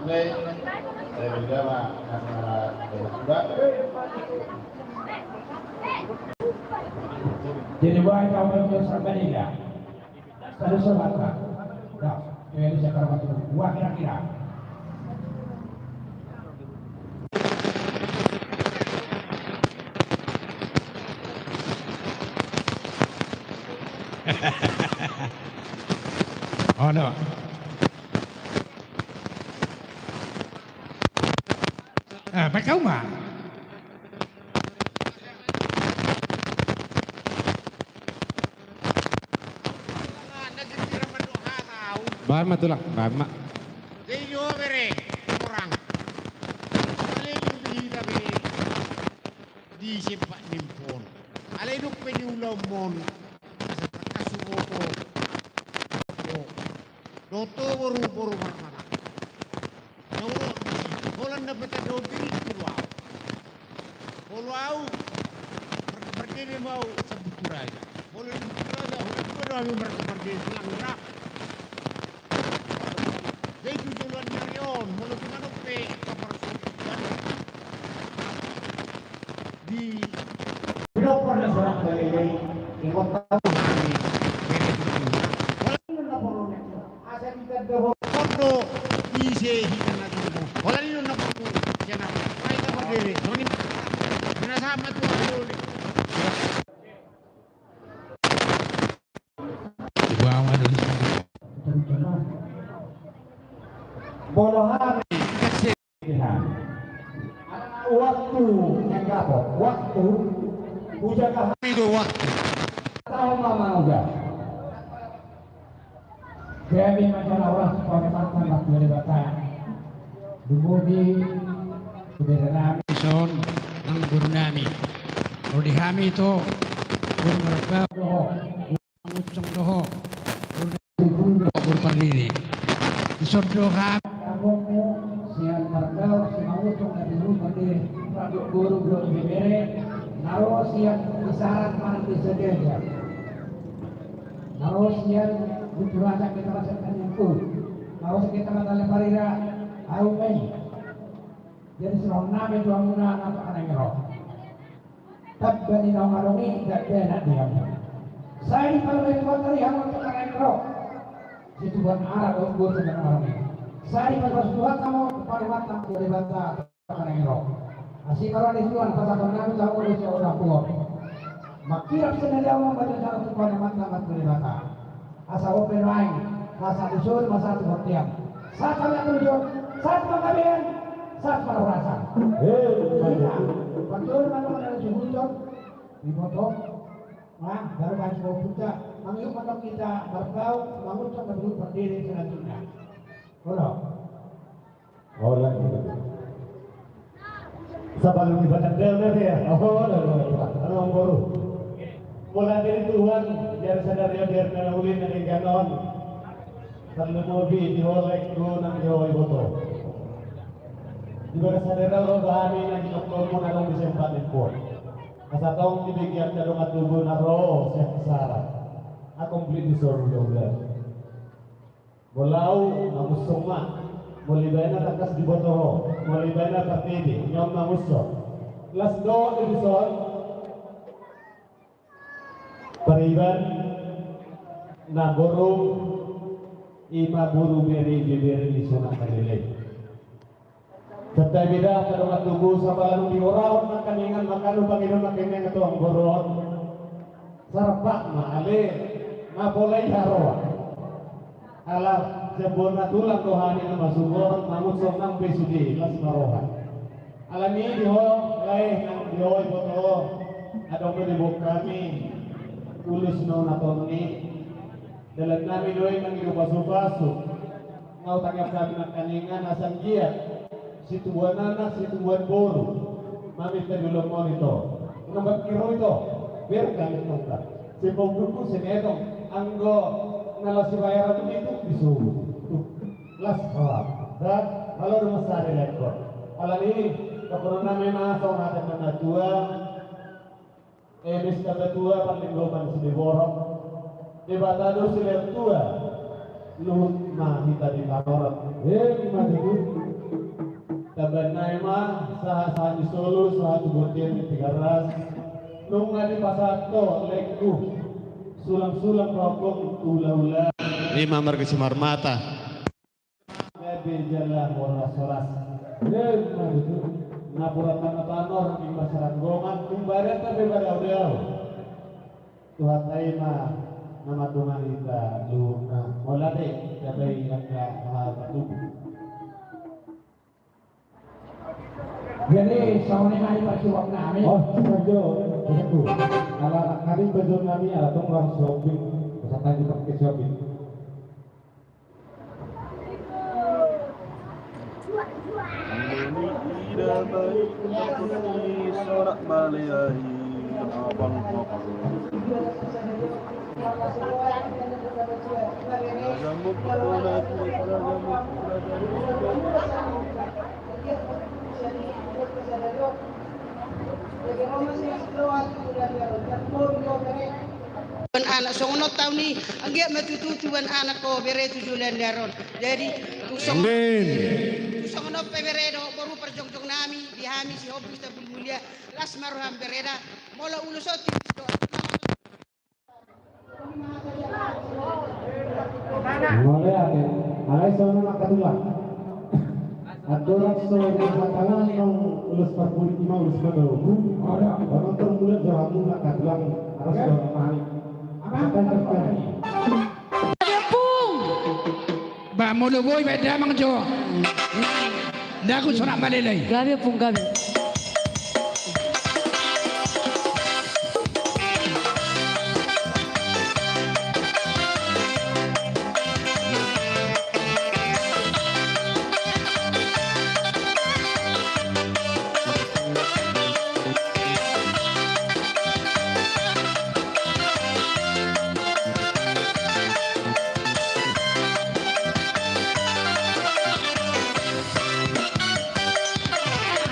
Sunday, saya juga antara sudah. Jadi buat kamu yang berbeda, satu semata, dah, yang saya katakan itu, buat kira-kira. Oh no. Baik kau mah. Bama tu lah, bama. Jadi yo bere orang. Alay yung tapi di simpa nimpon. Alay nuk penyulam mon. Kasumoto. Doto boru mana. Nauro Holland dapat ada biri keluar. Kalau berdiri mau sebut raja. Holland raja, Holland mereka berdiri langrak. Jadi tujuan Marion, mulut manuk pe kaparsukan di Berapa ada seorang dari ikut tahu hari. Walau na poro nito. Asa kita do foto ise hitan na dito. Walau na poro siya na. Ay ka berdiri. Noni minasama tu ako. Dibawa dari sana. Bola hari waktu yang kapok, waktu ujaga Itu waktu. tahu mama udah. Kami masalah orang sebagai mantan waktu dari bapak. Dumudi sudah nami son ng guru nami. Kalau di kami itu guru mereka ngucung doho guru pandiri. Disodho kami siang markau si mangutong na dulu pandiri guru bere naro siang isarat mana disedia. Naro siang Bujuraja kita rasakan yang ku, kalau kita kata leparira, aku main. Jadi selama nabi dua muna apa anak ngerok. Tapi di dalam arungi tidak ada dia. Saya di kalau itu tadi yang untuk anak ngerok. Situ buat arah untuk sedang arungi. Saya di kalau dua kamu kepala mata boleh bantah anak ngerok. Asih kalau di luar pasal nabi kamu di seorang pulau. Makirap senada membaca cara kepala mata boleh bantah. Asa open line, masa usul, masa pengertian. Saat kami tunjuk, saat pengkabian, saat perurasan. Betul mana dihujat, dipotong, nah baru kan semua buta. Mengiuk mentok kita berbau, mengucap dan belum berdiri selanjutnya. Boleh. Boleh gitu. Sebelum ibadah delmer ya. Ano baru. Mulai dari Tuhan, biar sadar ya biar nalulin dari ganon. Terlalu mobi diolek gunang jawai boto. Juga sadar lo bahani nanti doktor pun ada bisa empatin pun. Asa tahu dibigyan ka dong tubuh naro siya kasara. A complete disorder juga. Bolau namusuma. Mulibay na takas di boto. Mulibay na partidi. Nyom namuso. Last do episode. Pariban na borong ima buru beri bibiri di sunang kanilay. Serta bida kadang tubuh sa balang diorao na kaningan makano Panginoon na kanya ito ang boron. Sarap maali mapolay haro. Alam sebon na tulang rohani na masugor namusok ng besudi las marohan. Alam ni diho lay ng dihoy boto adong medibok kami. Tulis no naton ni dalam namin doy ng inubaso-baso ngau tanggap kami ng kaningan asang giat situbuan anak situbuan boro mamit na dulong mo nito numbat kiro ito biar kami nungka si pagduko sinetong anggo nalasi bayaran itu disuruh las kawat dan kalau rumah sari lekor alam ini kapunan namin asong natin na natua Emis kata tua paling goman si diborok. Debatado si tua. Luhut mah kita di kantor. Gimana itu? saha di Solo, saha di Bordeaux di Tigaras, nung di Pasato, Lekku, sulang-sulang rokok, ula-ula. Lima marga si Marmata. Gabi jalan moras-moras. Napura tanah-tanah, di Masaranggongan, kumbaran tapi pada udah. Tuhan tayo nama Tuhan kita lu mola deh kabay angka patub. Jadi sauni mari persiwak namin. Oh, sajo, begitu. Kalau kami baju kami atau orang shopping, peserta kita pakai shopping. Tidak baik untuk sorak baleai abang anak songonot tahun ni agak matututuan anak ko bere tujulan daron jadi tusong songonot pe bere do baru perjongjong nami dihami si hobus tabul mulia las maruham bereda mola ulusot do Mulai ada, alai soalnya makatulah. Aturan soal masalah yang ulus perpuli ima ulus menunggu. Orang termulut jawamu makatulah harus dormali. Akan terjadi. Ba mulugoy beda mang jo. Daku sorak balelay. Gabi pun gabi.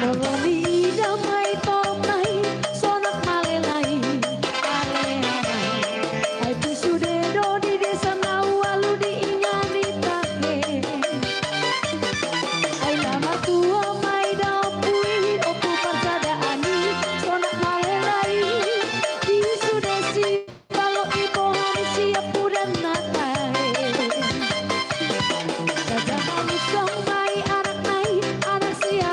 Moroni damai tomai sonak malelai ai pisude do di desa nawalu di inyani take ai lama tua mai dapui oku persada ani sonak malelai di sudesi kalau ibu hari siap pudan nakai saja mamusong mai anak sia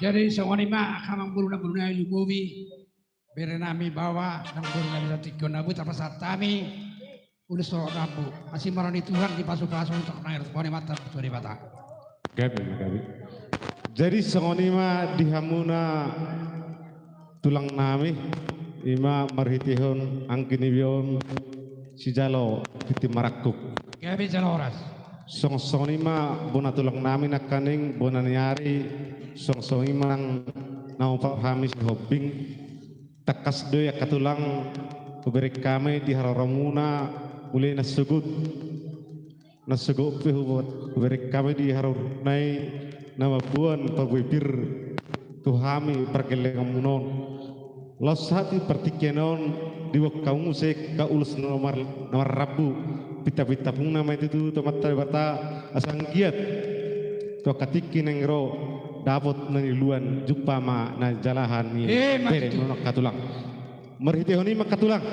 Jadi songonima kamang bulu na yububi berenami bawa nang bulu na tikon nabu tapasat tami ulis so nabu masih marani Tuhan di pasu-pasu untuk nair kone mata tuh mata. Gabi. Jadi songonima dihamuna tulang nami ima marhitihon angkinibion si jalo piti marakuk. Gabi jaloras. Songonima bona tulang nami nakaning bona niari songonima nang pahami si hoping takas doya katulang beri kami di hararamuna mulai nasugut pehubot beri kami di harunai nama buan pagwipir tuhami pergelengamunon los hati pertikenon di wakamu se ka ulus nomor rabu pita pung nama itu tomat bata asang giat to katiki nengro dapat naniluan jumpa ma na jalahan ni bere nonok katulang merhitehoni makatulang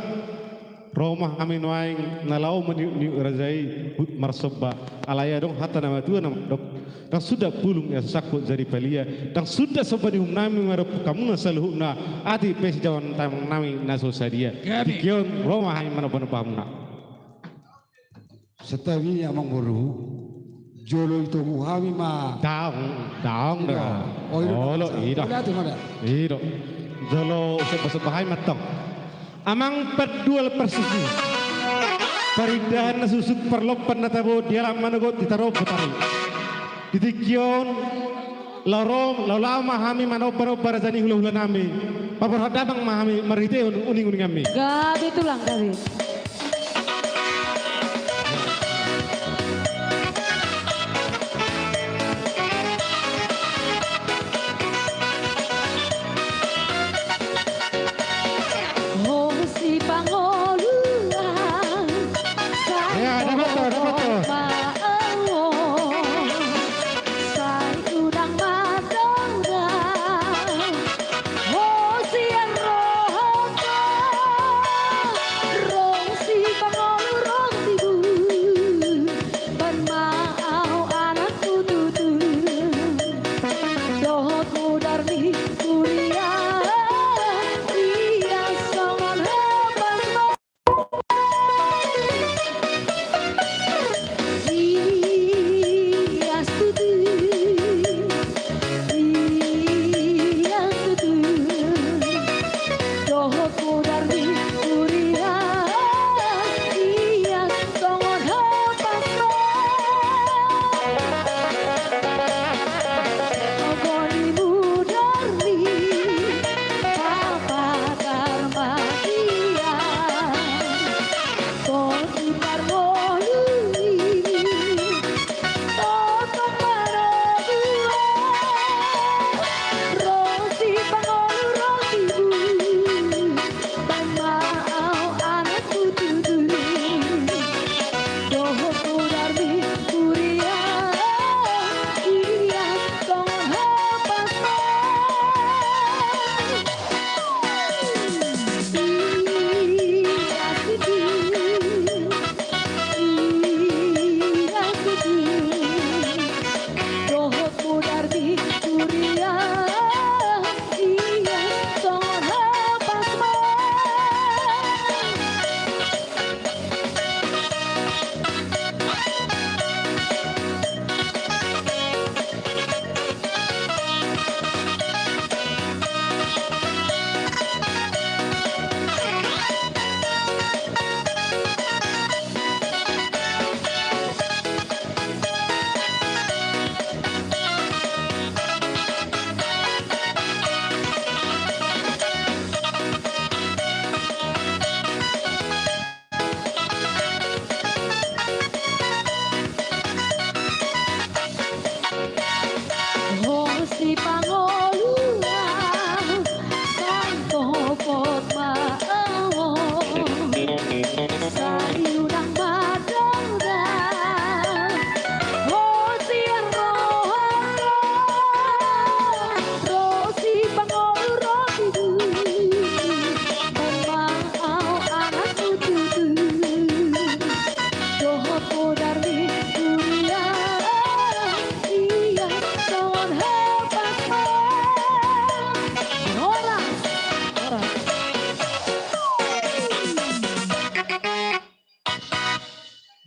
Roma kami noaing nalau meni razai marsoba alaya dong hatta nama tua nama dok dan sudah pulung ya sakut jadi pelia dan sudah sobat nami marap kamu nasaluhna adi pes jawan tamang nami naso sadia dikion Roma hai mana pun pamna Setawi amang buru jolo itu muhami ma daong lo iro jolo sebahai matang amang perdual persisi paridahan nasusuk perlopan natabo dialam managot ditaro putari ditikion lama hami manobar barazani hula nami paparhadabang mahami marite uning kami Gabi tulang Gabi.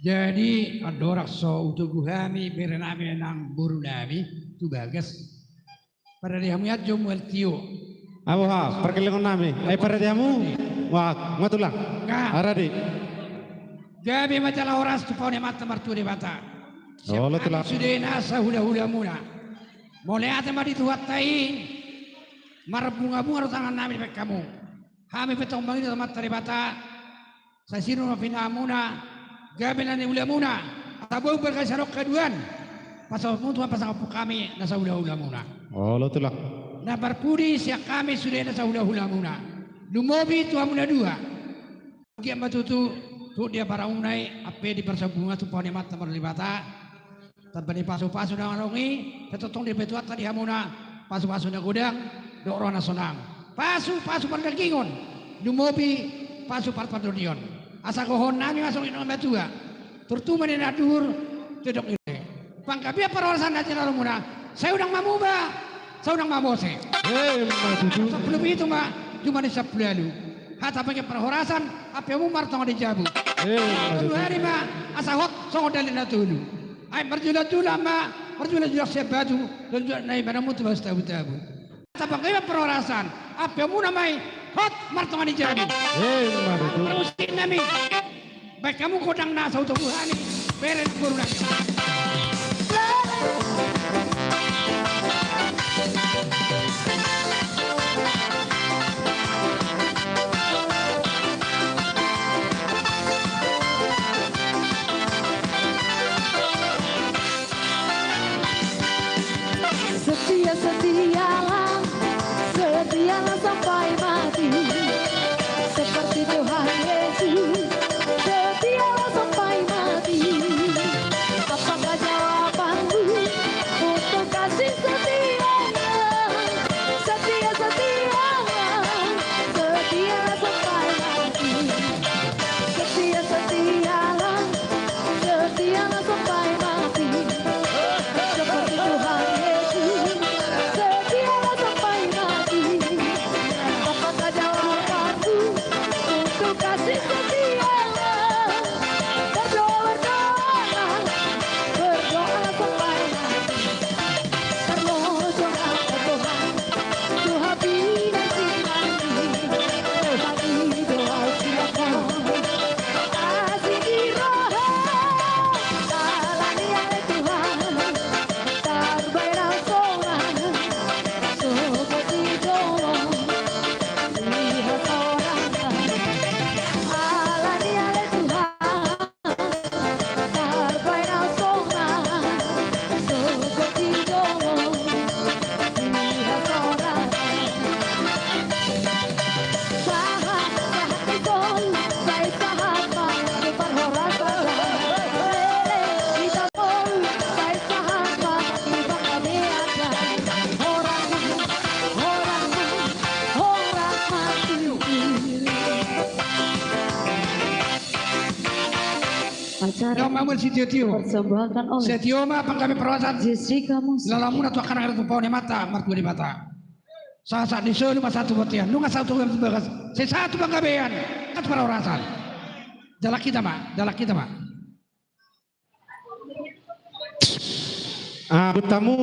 Jadi adorak so utuguhami berenami nang buru nami tu bagas. Pada dihamu ya jomuel tio. Abu ha, perkelingan nami. Pada diamu. Wah, ngatulang. Aradi. Gabi majalah oras tu paune mata martu de bata. Oh, lo telah. Sudah nasa hula-hula muna. Mulai ate madi tuat tai. Marbunga-bunga tangan nami pek kamu. Kami petong bangi sama mata de bata. Sa sino na pinamuna. Gabi na ni hula muna. Tabu berkasarok keduan. Pasal mutu pasal apu kami nasa hula-hula muna. Oh, lo telah. Na barpudi siya kami sudah nasa hula-hula muna. Lumobi tu amuna dua. Gia matutu tu dia para unai ape di persabunga tu paune mata marlibata. Tabani pasu-pasu na ngalongi, tetotong di betuat tadi hamuna, pasu-pasu na gudang, doro na sonang. Pasu-pasu pandagingon. Lumobi pasu parpadonion. Asa kohon nami masuk ino betua. Turtuma ni nadur tidak ini. Pangkabia parawasan na muna. Saya udang mamuba, saya udang mamose. Matutu. Sebelum itu mak cuma di lalu. Hata pakai perhorasan, apa yang umar tong dijabu. Kedua hari mak asahot songo dalil natulu. Ay berjulat-julat mak, berjulat-julat siap baju, berjulat naik pada mutu bas tabu-tabu. Hata pakai perhorasan, apa yang umar mai hot martongan dijabu. Matutu. Terusin nami. Baik kamu kodang nasa untuk buhani, beren kurungan. Setia-setialah, setialah sampai mati. Seperti Tuhan Yesus, setialah sampai mati. Apakah jawabanmu untuk kasih setiamu? Setia-setialah, setialah sampai mati. Setia-setialah, setialah sampai mati. Seperti Tuhan Yesus, setialah sampai mati. Apakah jawabanmu untuk kasih setiamu? Berdoa-doalah, berdoa sampai mati. Terlojong ke Tuhan, Tuhan bina sinari. Tuhan doa silakan, kasih iroha. Talani oleh Tuhan, terbayar seorang seperti doa. Lihat orang alani oleh Tuhan, terbayar seorang seperti doa. Lihat orang sahat betul, saya sahat di perhorasan. Kita pun saya sahat di kami ada orang mati. Acara Yang mamun si tio-tio. persembahkan oleh Setio mah pangkami perwasan. Jessica Musa. Lalamun atau akan ada paune mata, martu di mata. Saat di sini mas satu batian, lu nggak satu yang sebagas. Saya satu pangkabean, kan perhorasan. Jalak kita mak, jalak kita mak. Tamu